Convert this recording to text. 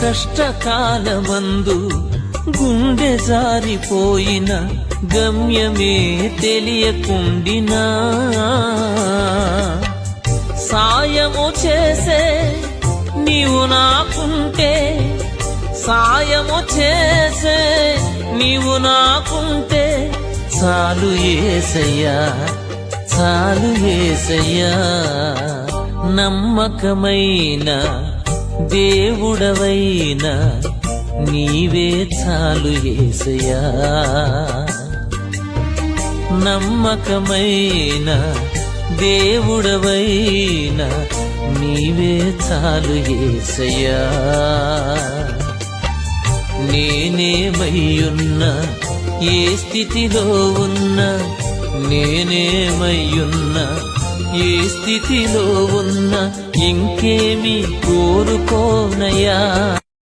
కష్టకాలమందు గుండె జారిపోయిన గమ్యమే తెలియకుండినా సాయము చేసే నీవు నాకుంటే, సాయము చేసే నీవు నాకుంటే చాలు యేసయ్యా, చాలు యేసయ్యా. నమ్మకమైన దేవుడవైన నీవే చాలు యేసయ్యా. నమ్మకమైన దేవుడవైన నీవే చాలు యేసయ్యా. నేనేమయ్యున్నా, ఏ స్థితిలో ఉన్నా, నేనేమయ్యున్నా, ఏ స్థితిలో ఉన్నా ఇంకేమి కోరుకోనయ్యా.